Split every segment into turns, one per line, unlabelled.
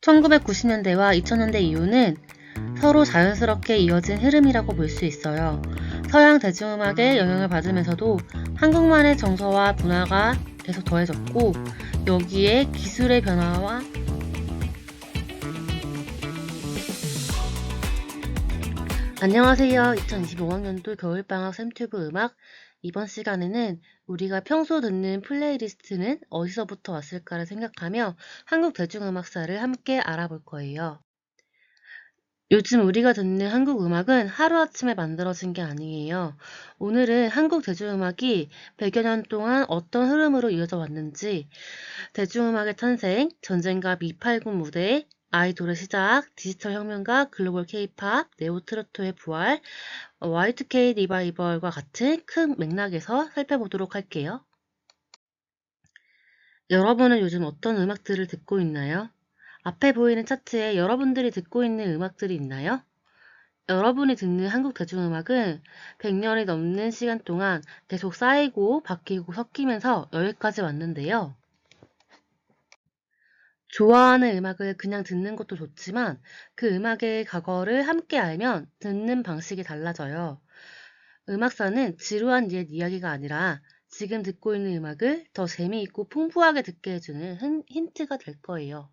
1990년대와 2000년대 이후는 서로 자연스럽게 이어진 흐름이라고 볼 수 있어요. 서양 대중음악의 영향을 받으면서도 한국만의 정서와 문화가 계속 더해졌고, 여기에 기술의 변화와 안녕하세요. 2025학년도 겨울방학 샘튜브 음악. 이번 시간에는 우리가 평소 듣는 플레이리스트는 어디서부터 왔을까를 생각하며 한국 대중음악사를 함께 알아볼 거예요. 요즘 우리가 듣는 한국 음악은 하루아침에 만들어진 게 아니에요. 오늘은 한국 대중음악이 100여 년 동안 어떤 흐름으로 이어져 왔는지, 대중음악의 탄생, 전쟁과 미팔군 무대, 아이돌의 시작, 디지털 혁명과 글로벌 케이팝, 네오트로트의 부활, Y2K 리바이벌과 같은 큰 맥락에서 살펴보도록 할게요. 여러분은 요즘 어떤 음악들을 듣고 있나요? 앞에 보이는 차트에 여러분들이 듣고 있는 음악들이 있나요? 여러분이 듣는 한국 대중음악은 100년이 넘는 시간 동안 계속 쌓이고 바뀌고 섞이면서 여기까지 왔는데요. 좋아하는 음악을 그냥 듣는 것도 좋지만 그 음악의 과거를 함께 알면 듣는 방식이 달라져요. 음악사는 지루한 옛 이야기가 아니라 지금 듣고 있는 음악을 더 재미있고 풍부하게 듣게 해주는 힌트가 될 거예요.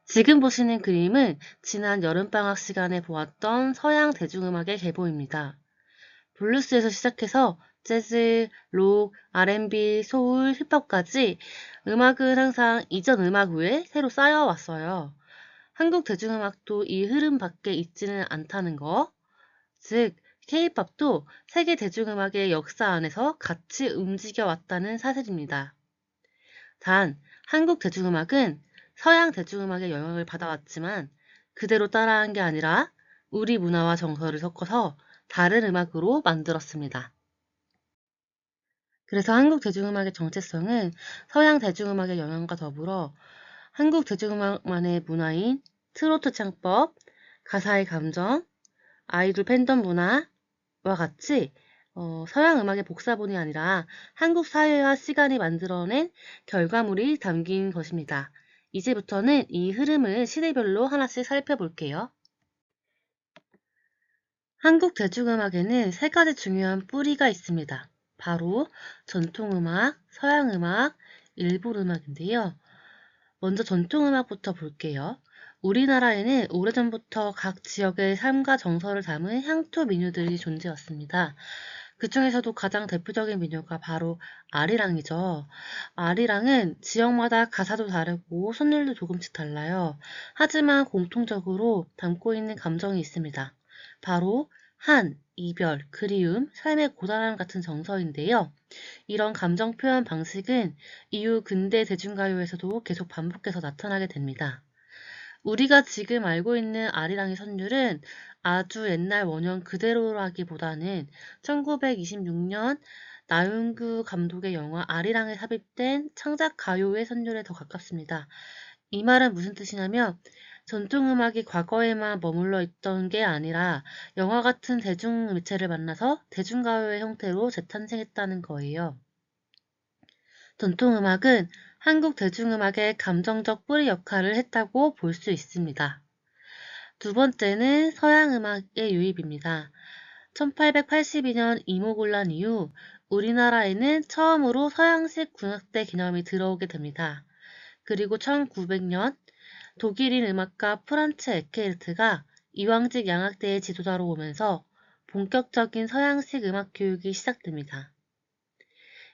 지금 보시는 그림은 지난 여름방학 시간에 보았던 서양 대중음악의 계보입니다. 블루스에서 시작해서 재즈, 록, R&B, 소울, 힙합까지 음악은 항상 이전 음악 위에 새로 쌓여왔어요. 한국 대중음악도 이 흐름 밖에 있지는 않다는 거. 즉, K-팝도 세계 대중음악의 역사 안에서 같이 움직여왔다는 사실입니다. 단, 한국 대중음악은 서양 대중음악의 영향을 받아왔지만 그대로 따라한 게 아니라 우리 문화와 정서를 섞어서 다른 음악으로 만들었습니다. 그래서 한국 대중음악의 정체성은 서양 대중음악의 영향과 더불어 한국 대중음악만의 문화인 트로트 창법, 가사의 감정, 아이돌 팬덤 문화와 같이 서양 음악의 복사본이 아니라 한국 사회와 시간이 만들어낸 결과물이 담긴 것입니다. 이제부터는 이 흐름을 시대별로 하나씩 살펴볼게요. 한국 대중음악에는 세 가지 중요한 뿌리가 있습니다. 바로 전통음악, 서양음악, 일본음악인데요. 먼저 전통음악부터 볼게요. 우리나라에는 오래전부터 각 지역의 삶과 정서를 담은 향토 민요들이 존재했습니다. 그 중에서도 가장 대표적인 민요가 바로 아리랑이죠. 아리랑은 지역마다 가사도 다르고 선율도 조금씩 달라요. 하지만 공통적으로 담고 있는 감정이 있습니다. 바로 한, 이별, 그리움, 삶의 고단함 같은 정서인데요. 이런 감정 표현 방식은 이후 근대 대중가요에서도 계속 반복해서 나타나게 됩니다. 우리가 지금 알고 있는 아리랑의 선율은 아주 옛날 원형 그대로라기보다는 1926년 나윤구 감독의 영화 아리랑에 삽입된 창작 가요의 선율에 더 가깝습니다. 이 말은 무슨 뜻이냐면 전통음악이 과거에만 머물러 있던 게 아니라 영화 같은 대중매체를 만나서 대중가요의 형태로 재탄생했다는 거예요. 전통음악은 한국 대중음악의 감정적 뿌리 역할을 했다고 볼 수 있습니다. 두 번째는 서양음악의 유입입니다. 1882년 이모군란 이후 우리나라에는 처음으로 서양식 군악대 개념이 들어오게 됩니다. 그리고 1900년 독일인 음악가 프란츠 에케르트가 이왕직 양악대의 지도자로 오면서 본격적인 서양식 음악 교육이 시작됩니다.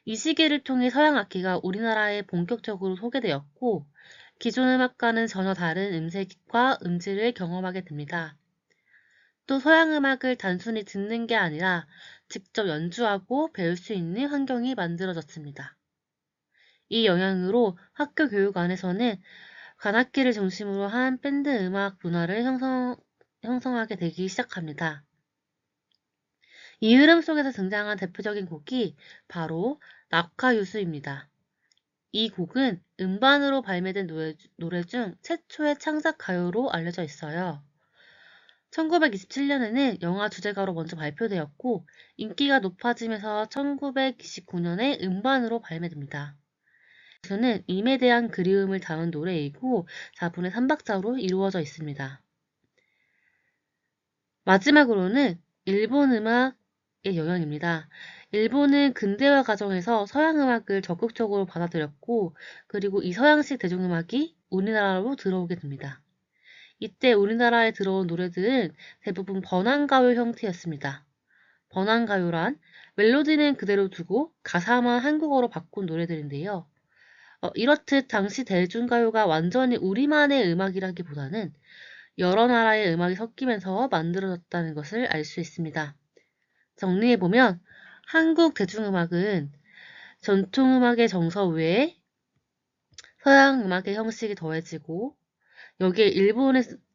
이 시기를 통해 서양 악기가 우리나라에 본격적으로 소개되었고 기존 음악과는 전혀 다른 음색과 음질을 경험하게 됩니다. 또 서양 음악을 단순히 듣는 게 아니라 직접 연주하고 배울 수 있는 환경이 만들어졌습니다. 이 영향으로 학교 교육 안에서는 관악기를 중심으로 한 밴드 음악 문화를 형성하게 되기 시작합니다. 이 흐름 속에서 등장한 대표적인 곡이 바로 낙화유수입니다. 이 곡은 음반으로 발매된 노래 중 최초의 창작 가요로 알려져 있어요. 1927년에는 영화 주제가로 먼저 발표되었고 인기가 높아지면서 1929년에 음반으로 발매됩니다. 가수는 임에 대한 그리움을 담은 노래이고 4분의 3박자로 이루어져 있습니다. 마지막으로는 일본 음악의 영향입니다. 일본은 근대화 과정에서 서양 음악을 적극적으로 받아들였고, 그리고 이 서양식 대중음악이 우리나라로 들어오게 됩니다. 이때 우리나라에 들어온 노래들은 대부분 번안가요 형태였습니다. 번안가요란 멜로디는 그대로 두고 가사만 한국어로 바꾼 노래들인데요. 이렇듯 당시 대중가요가 완전히 우리만의 음악이라기보다는 여러 나라의 음악이 섞이면서 만들어졌다는 것을 알 수 있습니다. 정리해보면 한국 대중음악은 전통음악의 정서 외에 서양 음악의 형식이 더해지고 여기에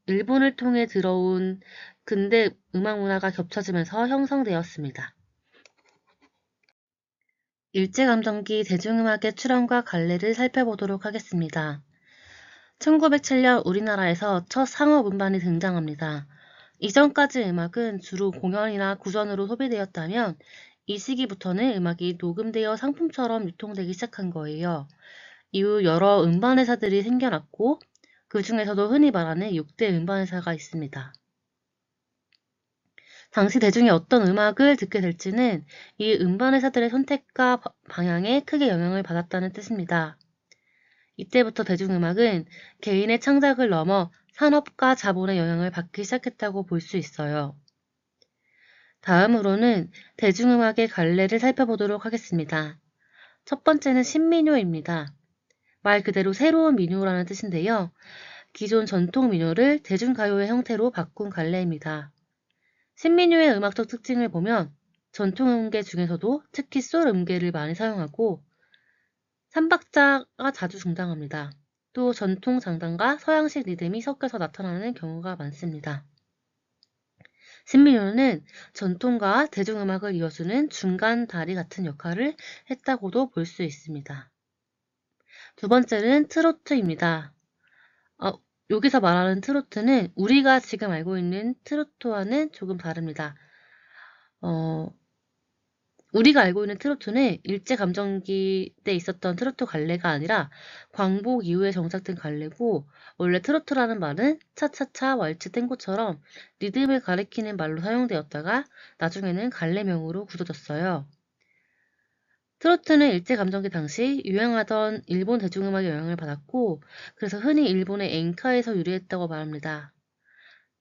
일본을 통해 들어온 근대 음악 문화가 겹쳐지면서 형성되었습니다. 일제감정기 대중음악의 출현과 관례를 살펴보도록 하겠습니다. 1907년 우리나라에서 첫 상업 음반이 등장합니다. 이전까지 음악은 주로 공연이나 구전으로 소비되었다면 이 시기부터는 음악이 녹음되어 상품처럼 유통되기 시작한 거예요. 이후 여러 음반 회사들이 생겨났고 그 중에서도 흔히 말하는 6대 음반 회사가 있습니다. 당시 대중이 어떤 음악을 듣게 될지는 이 음반 회사들의 선택과 방향에 크게 영향을 받았다는 뜻입니다. 이때부터 대중음악은 개인의 창작을 넘어 산업과 자본의 영향을 받기 시작했다고 볼 수 있어요. 다음으로는 대중음악의 갈래를 살펴보도록 하겠습니다. 첫 번째는 신민요입니다. 말 그대로 새로운 민요라는 뜻인데요. 기존 전통 민요를 대중가요의 형태로 바꾼 갈래입니다. 신민요의 음악적 특징을 보면 전통 음계 중에서도 특히 솔 음계를 많이 사용하고 3박자가 자주 등장합니다. 또 전통 장단과 서양식 리듬이 섞여서 나타나는 경우가 많습니다. 신민요는 전통과 대중음악을 이어주는 중간 다리 같은 역할을 했다고도 볼 수 있습니다. 두 번째는 트로트입니다. 여기서 말하는 트로트는 우리가 지금 알고 있는 트로트와는 조금 다릅니다. 우리가 알고 있는 트로트는 일제감정기 때 있었던 트로트 갈래가 아니라 광복 이후에 정착된 갈래고 원래 트로트라는 말은 차차차, 왈츠, 탱고처럼 리듬을 가리키는 말로 사용되었다가 나중에는 갈래명으로 굳어졌어요. 트로트는 일제감정기 당시 유행하던 일본 대중음악의 영향을 받았고 그래서 흔히 일본의 엔카에서 유래했다고 말합니다.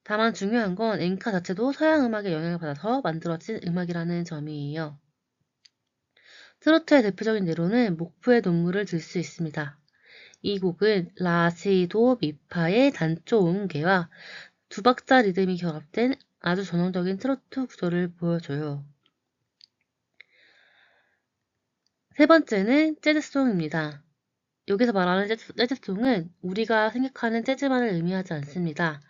다만 중요한 건 엔카 자체도 서양 음악의 영향을 받아서 만들어진 음악이라는 점이에요. 트로트의 대표적인 예로는 목포의 눈물을 들 수 있습니다. 이 곡은 라시도 미파의 단조 음계와 두 박자 리듬이 결합된 아주 전형적인 트로트 구조를 보여줘요. 세 번째는 재즈송입니다. 여기서 말하는 재즈송은 우리가 생각하는 재즈만을 의미하지 않습니다.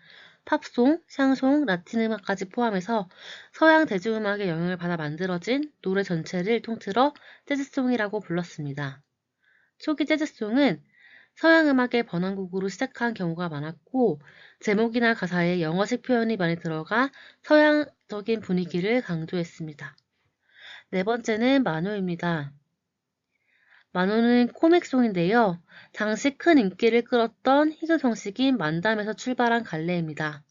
팝송, 샹송, 라틴 음악까지 포함해서 서양 대중음악의 영향을 받아 만들어진 노래 전체를 통틀어 재즈송이라고 불렀습니다. 초기 재즈송은 서양 음악의 번안곡으로 시작한 경우가 많았고 제목이나 가사에 영어식 표현이 많이 들어가 서양적인 분위기를 강조했습니다. 네 번째는 만호입니다. 만호는 코믹송인데요. 당시 큰 인기를 끌었던 희극 형식인 만담에서 출발한 갈래입니다.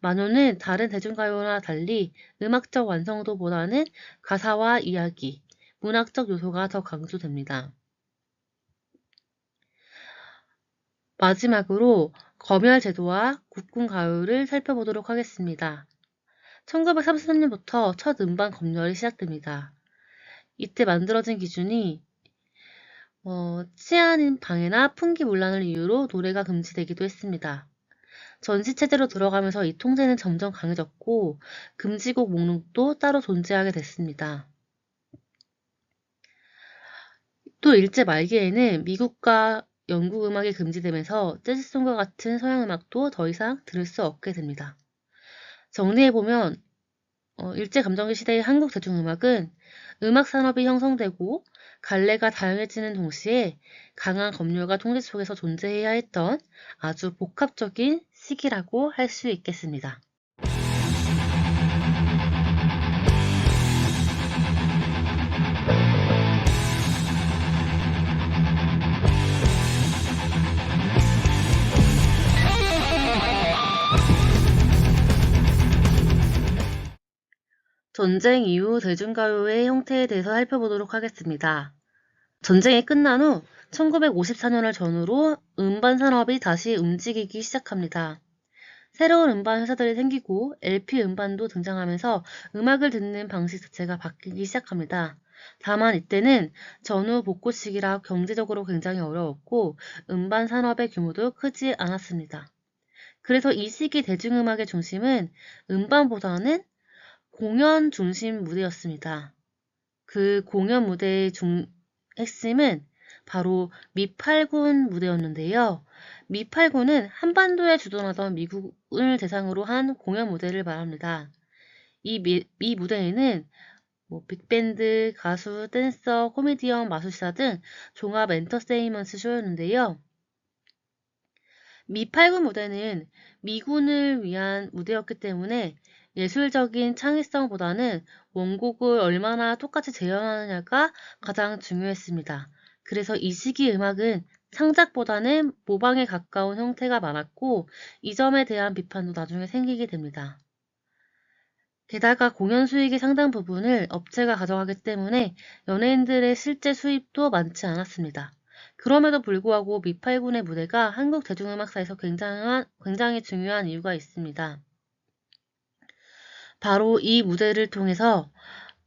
만호는 다른 대중가요나 달리 음악적 완성도보다는 가사와 이야기, 문학적 요소가 더 강조됩니다. 마지막으로 검열제도와 국군가요를 살펴보도록 하겠습니다. 1933년부터 첫 음반 검열이 시작됩니다. 이때 만들어진 기준이 치안 방해나 풍기문란을 이유로 노래가 금지되기도 했습니다. 전시체제로 들어가면서 이 통제는 점점 강해졌고 금지곡 목록도 따로 존재하게 됐습니다. 또 일제 말기에는 미국과 영국 음악이 금지되면서 재즈송과 같은 서양 음악도 더 이상 들을 수 없게 됩니다. 정리해보면 일제감정기 시대의 한국 대중음악은 음악 산업이 형성되고 갈래가 다양해지는 동시에 강한 검열과 통제 속에서 존재해야 했던 아주 복합적인 시기라고 할 수 있겠습니다. 전쟁 이후 대중가요의 형태에 대해서 살펴보도록 하겠습니다. 전쟁이 끝난 후 1954년을 전후로 음반 산업이 다시 움직이기 시작합니다. 새로운 음반 회사들이 생기고 LP 음반도 등장하면서 음악을 듣는 방식 자체가 바뀌기 시작합니다. 다만 이때는 전후 복고 시기라 경제적으로 굉장히 어려웠고 음반 산업의 규모도 크지 않았습니다. 그래서 이 시기 대중음악의 중심은 음반보다는 공연 중심 무대였습니다. 그 공연 무대의 핵심은 바로 미8군 무대였는데요. 미8군은 한반도에 주둔하던 미국을 대상으로 한 공연 무대를 말합니다. 이 무대에는 빅밴드, 가수, 댄서, 코미디언, 마술사 등 종합 엔터테인먼트 쇼였는데요. 미8군 무대는 미군을 위한 무대였기 때문에 예술적인 창의성보다는 원곡을 얼마나 똑같이 재현하느냐가 가장 중요했습니다. 그래서 이 시기 음악은 창작보다는 모방에 가까운 형태가 많았고 이 점에 대한 비판도 나중에 생기게 됩니다. 게다가 공연 수익의 상당 부분을 업체가 가져가기 때문에 연예인들의 실제 수입도 많지 않았습니다. 그럼에도 불구하고 미8군의 무대가 한국 대중음악사에서 굉장히 중요한 이유가 있습니다. 바로 이 무대를 통해서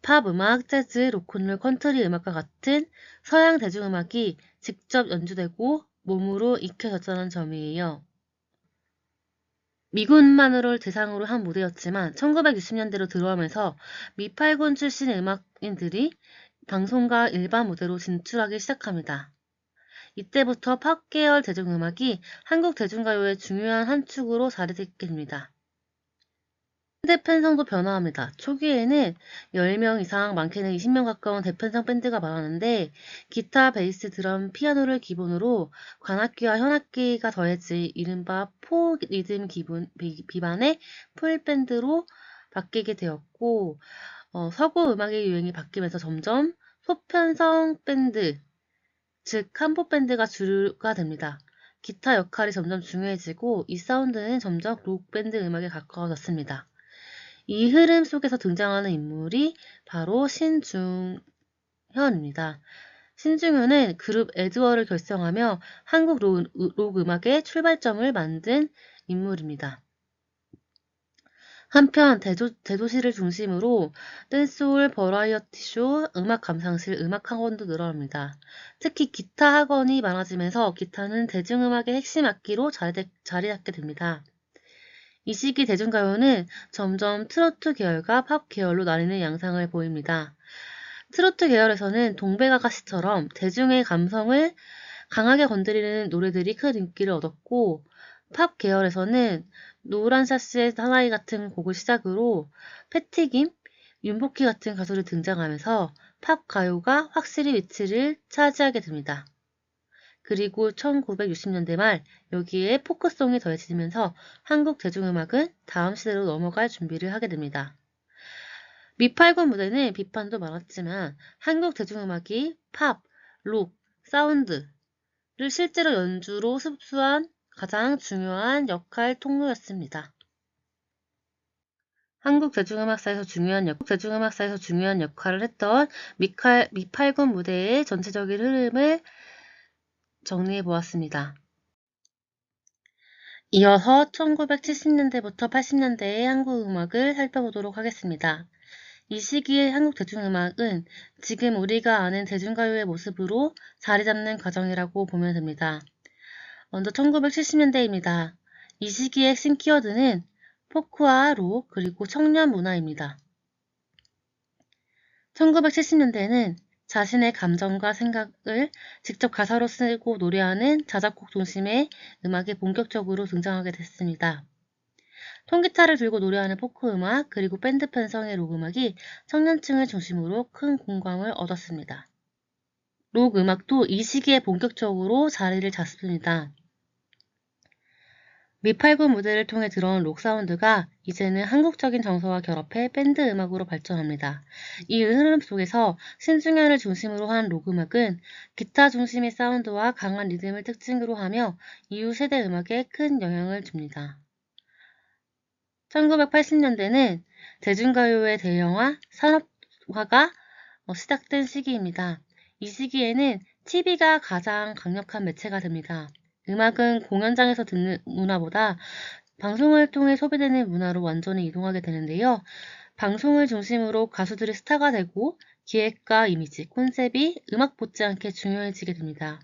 팝 음악, 재즈, 로큰롤, 컨트리 음악과 같은 서양 대중음악이 직접 연주되고 몸으로 익혀졌다는 점이에요. 미군만을 대상으로 한 무대였지만 1960년대로 들어오면서 미8군 출신 음악인들이 방송과 일반 무대로 진출하기 시작합니다. 이때부터 팝 계열 대중음악이 한국 대중가요의 중요한 한 축으로 자리잡게 됩니다. 밴드 편성도 변화합니다. 초기에는 10명 이상, 많게는 20명 가까운 대편성 밴드가 많았는데 기타, 베이스, 드럼, 피아노를 기본으로 관악기와 현악기가 더해지 이른바 포 리듬 비반의 풀밴드로 바뀌게 되었고 서구 음악의 유행이 바뀌면서 점점 소편성 밴드, 즉 캄포 밴드가 주류가 됩니다. 기타 역할이 점점 중요해지고 이 사운드는 점점 록 밴드 음악에 가까워졌습니다. 이 흐름 속에서 등장하는 인물이 바로 신중현입니다. 신중현은 그룹 에드워를 결성하며 한국 록 음악의 출발점을 만든 인물입니다. 한편 대도시를 중심으로 댄스홀, 버라이어티 쇼, 음악 감상실, 음악 학원도 늘어납니다. 특히 기타 학원이 많아지면서 기타는 대중음악의 핵심 악기로 자리 잡게 됩니다. 이 시기 대중가요는 점점 트로트 계열과 팝 계열로 나뉘는 양상을 보입니다. 트로트 계열에서는 동백아가씨처럼 대중의 감성을 강하게 건드리는 노래들이 큰 인기를 얻었고 팝 계열에서는 노란샤스의 사나이 같은 곡을 시작으로 패티김, 윤복희 같은 가수를 등장하면서 팝 가요가 확실히 위치를 차지하게 됩니다. 그리고 1960년대 말 여기에 포크송이 더해지면서 한국 대중음악은 다음 시대로 넘어갈 준비를 하게 됩니다. 미8군 무대는 비판도 많았지만 한국 대중음악이 팝, 록, 사운드를 실제로 연주로 흡수한 가장 중요한 역할 통로였습니다. 한국 대중음악사에서 중요한 역할을 했던 미8군 무대의 전체적인 흐름을 정리해 보았습니다. 이어서 1970년대부터 80년대의 한국 음악을 살펴보도록 하겠습니다. 이 시기의 한국 대중음악은 지금 우리가 아는 대중가요의 모습으로 자리잡는 과정이라고 보면 됩니다. 먼저 1970년대입니다. 이 시기의 핵심 키워드는 포크와 록 그리고 청년 문화입니다. 1970년대에는 자신의 감정과 생각을 직접 가사로 쓰고 노래하는 자작곡 중심의 음악이 본격적으로 등장하게 됐습니다. 통기타를 들고 노래하는 포크 음악 그리고 밴드 편성의 록 음악이 청년층을 중심으로 큰 공감을 얻었습니다. 록 음악도 이 시기에 본격적으로 자리를 잡습니다. 미8군 무대를 통해 들어온 록 사운드가 이제는 한국적인 정서와 결합해 밴드 음악으로 발전합니다. 이 흐름 속에서 신중현을 중심으로 한 록 음악은 기타 중심의 사운드와 강한 리듬을 특징으로 하며 이후 세대 음악에 큰 영향을 줍니다. 1980년대는 대중가요의 대형화, 산업화가 시작된 시기입니다. 이 시기에는 TV가 가장 강력한 매체가 됩니다. 음악은 공연장에서 듣는 문화보다 방송을 통해 소비되는 문화로 완전히 이동하게 되는데요. 방송을 중심으로 가수들이 스타가 되고 기획과 이미지, 콘셉트이 음악 못지않게 중요해지게 됩니다.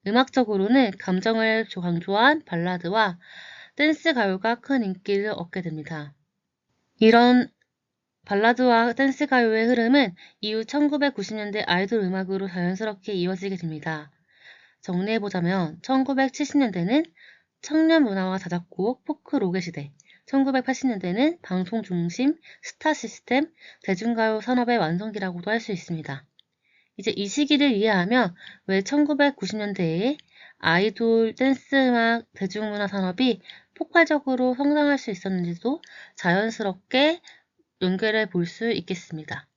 음악적으로는 감정을 강조한 발라드와 댄스 가요가 큰 인기를 얻게 됩니다. 이런 발라드와 댄스 가요의 흐름은 이후 1990년대 아이돌 음악으로 자연스럽게 이어지게 됩니다. 정리해보자면 1970년대는 청년 문화와 자작곡, 포크록의 시대, 1980년대는 방송 중심, 스타 시스템, 대중가요 산업의 완성기라고도 할 수 있습니다. 이제 이 시기를 이해하면 왜 1990년대에 아이돌, 댄스음악, 대중문화 산업이 폭발적으로 성장할 수 있었는지도 자연스럽게 연결해 볼 수 있겠습니다.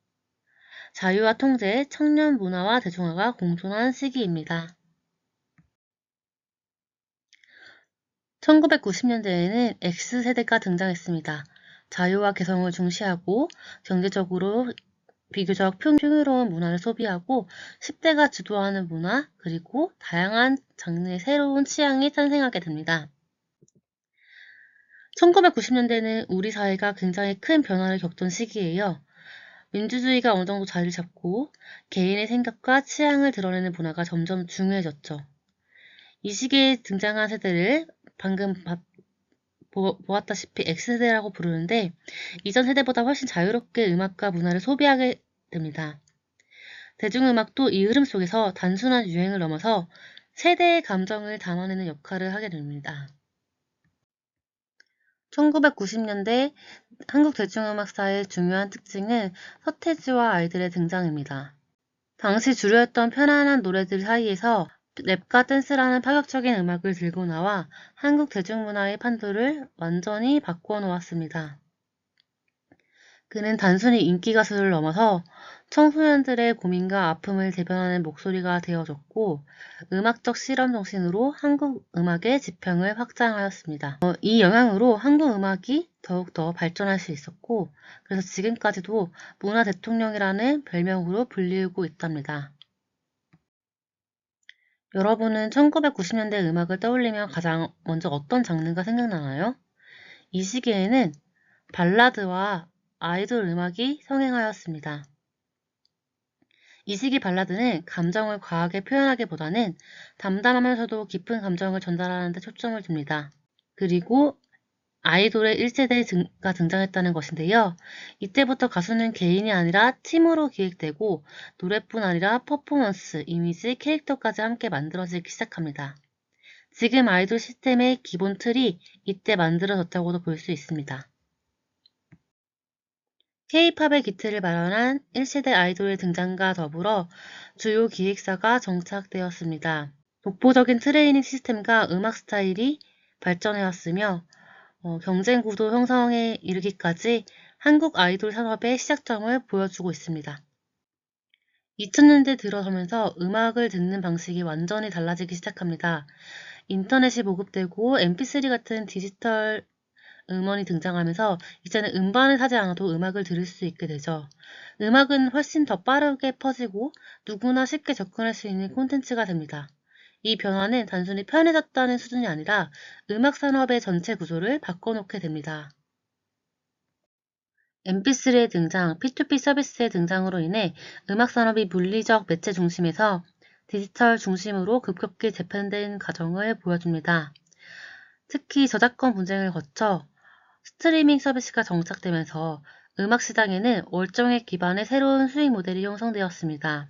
자유와 통제, 청년 문화와 대중화가 공존한 시기입니다. 1990년대에는 X세대가 등장했습니다. 자유와 개성을 중시하고 경제적으로 비교적 풍요로운 문화를 소비하고 10대가 주도하는 문화 그리고 다양한 장르의 새로운 취향이 탄생하게 됩니다. 1990년대는 우리 사회가 굉장히 큰 변화를 겪던 시기예요. 민주주의가 어느 정도 자리를 잡고 개인의 생각과 취향을 드러내는 문화가 점점 중요해졌죠. 이 시기에 등장한 세대를 방금 보았다시피 X세대라고 부르는데 이전 세대보다 훨씬 자유롭게 음악과 문화를 소비하게 됩니다. 대중음악도 이 흐름 속에서 단순한 유행을 넘어서 세대의 감정을 담아내는 역할을 하게 됩니다. 1990년대 한국 대중음악사의 중요한 특징은 서태지와 아이들의 등장입니다. 당시 주류였던 편안한 노래들 사이에서 랩과 댄스라는 파격적인 음악을 들고 나와 한국 대중문화의 판도를 완전히 바꾸어 놓았습니다. 그는 단순히 인기 가수를 넘어서 청소년들의 고민과 아픔을 대변하는 목소리가 되어줬고 음악적 실험 정신으로 한국 음악의 지평을 확장하였습니다. 이 영향으로 한국 음악이 더욱더 발전할 수 있었고 그래서 지금까지도 문화 대통령이라는 별명으로 불리우고 있답니다. 여러분은 1990년대 음악을 떠올리면 가장 먼저 어떤 장르가 생각나나요? 이 시기에는 발라드와 아이돌 음악이 성행하였습니다. 이 시기 발라드는 감정을 과하게 표현하기보다는 담담하면서도 깊은 감정을 전달하는 데 초점을 둡니다. 그리고 아이돌의 1세대가 등장했다는 것인데요. 이때부터 가수는 개인이 아니라 팀으로 기획되고 노래뿐 아니라 퍼포먼스, 이미지, 캐릭터까지 함께 만들어지기 시작합니다. 지금 아이돌 시스템의 기본 틀이 이때 만들어졌다고도 볼 수 있습니다. K-팝의 기틀을 마련한 1세대 아이돌의 등장과 더불어 주요 기획사가 정착되었습니다. 독보적인 트레이닝 시스템과 음악 스타일이 발전해왔으며 경쟁 구도 형성에 이르기까지 한국 아이돌 산업의 시작점을 보여주고 있습니다. 2000년대 들어서면서 음악을 듣는 방식이 완전히 달라지기 시작합니다. 인터넷이 보급되고 mp3 같은 디지털 음원이 등장하면서 이제는 음반을 사지 않아도 음악을 들을 수 있게 되죠. 음악은 훨씬 더 빠르게 퍼지고 누구나 쉽게 접근할 수 있는 콘텐츠가 됩니다. 이 변화는 단순히 편해졌다는 수준이 아니라 음악 산업의 전체 구조를 바꿔놓게 됩니다. mp3의 등장, P2P 서비스의 등장으로 인해 음악 산업이 물리적 매체 중심에서 디지털 중심으로 급격히 재편된 과정을 보여줍니다. 특히 저작권 분쟁을 거쳐 스트리밍 서비스가 정착되면서 음악 시장에는 월정액 기반의 새로운 수익 모델이 형성되었습니다.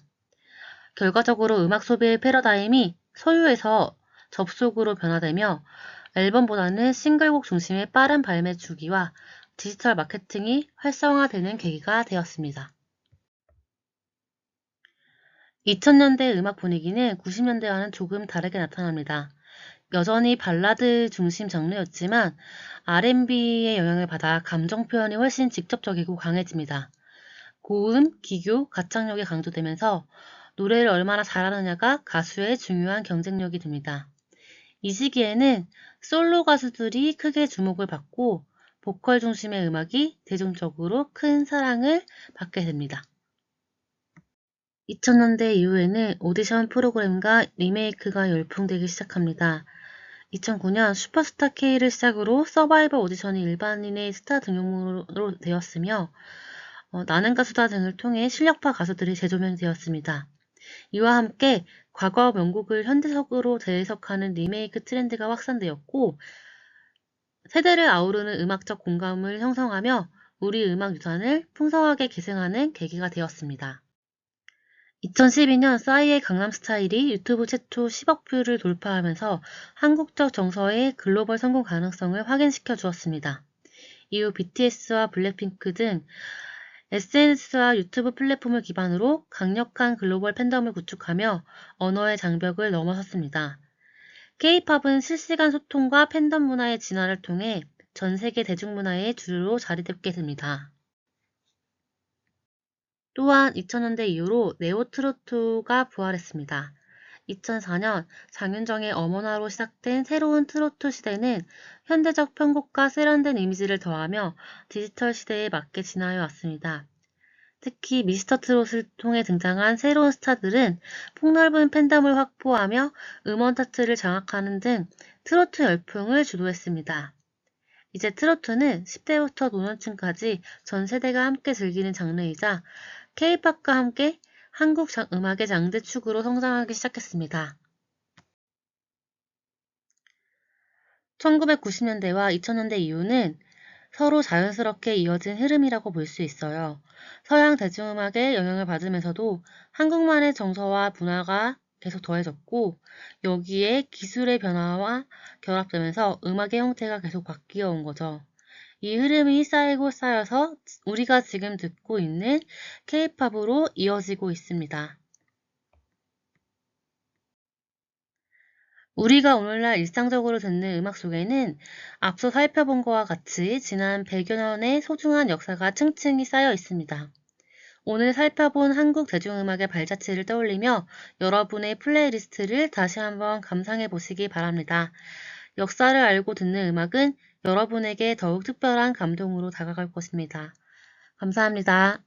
결과적으로 음악 소비의 패러다임이 소유에서 접속으로 변화되며 앨범보다는 싱글곡 중심의 빠른 발매 주기와 디지털 마케팅이 활성화되는 계기가 되었습니다. 2000년대 음악 분위기는 90년대와는 조금 다르게 나타납니다. 여전히 발라드 중심 장르였지만 R&B의 영향을 받아 감정 표현이 훨씬 직접적이고 강해집니다. 고음, 기교, 가창력이 강조되면서 노래를 얼마나 잘하느냐가 가수의 중요한 경쟁력이 됩니다. 이 시기에는 솔로 가수들이 크게 주목을 받고 보컬 중심의 음악이 대중적으로 큰 사랑을 받게 됩니다. 2000년대 이후에는 오디션 프로그램과 리메이크가 열풍되기 시작합니다. 2009년 슈퍼스타 K를 시작으로 서바이벌 오디션이 일반인의 스타 등용으로 되었으며 나는 가수다 등을 통해 실력파 가수들이 재조명되었습니다. 이와 함께 과거 명곡을 현대적으로 재해석하는 리메이크 트렌드가 확산되었고 세대를 아우르는 음악적 공감을 형성하며 우리 음악 유산을 풍성하게 계승하는 계기가 되었습니다. 2012년 싸이의 강남스타일이 유튜브 최초 10억 뷰를 돌파하면서 한국적 정서의 글로벌 성공 가능성을 확인시켜 주었습니다. 이후 BTS와 블랙핑크 등 SNS와 유튜브 플랫폼을 기반으로 강력한 글로벌 팬덤을 구축하며 언어의 장벽을 넘어섰습니다. K-팝은 실시간 소통과 팬덤 문화의 진화를 통해 전 세계 대중문화의 주류로 자리잡게 됩니다. 또한 2000년대 이후로 네오트로트가 부활했습니다. 2004년 장윤정의 어머나로 시작된 새로운 트로트 시대는 현대적 편곡과 세련된 이미지를 더하며 디지털 시대에 맞게 진화해 왔습니다. 특히 미스터 트롯을 통해 등장한 새로운 스타들은 폭넓은 팬덤을 확보하며 음원 차트를 장악하는 등 트로트 열풍을 주도했습니다. 이제 트로트는 10대부터 노년층까지 전 세대가 함께 즐기는 장르이자 K-팝과 함께 한국 음악의 장대축으로 성장하기 시작했습니다. 1990년대와 2000년대 이후는 서로 자연스럽게 이어진 흐름이라고 볼 수 있어요. 서양 대중음악의 영향을 받으면서도 한국만의 정서와 문화가 계속 더해졌고 여기에 기술의 변화와 결합되면서 음악의 형태가 계속 바뀌어 온 거죠. 이 흐름이 쌓이고 쌓여서 우리가 지금 듣고 있는 K-팝으로 이어지고 있습니다. 우리가 오늘날 일상적으로 듣는 음악 속에는 앞서 살펴본 것과 같이 지난 100여 년의 소중한 역사가 층층이 쌓여 있습니다. 오늘 살펴본 한국 대중음악의 발자취를 떠올리며 여러분의 플레이리스트를 다시 한번 감상해 보시기 바랍니다. 역사를 알고 듣는 음악은 여러분에게 더욱 특별한 감동으로 다가갈 것입니다. 감사합니다.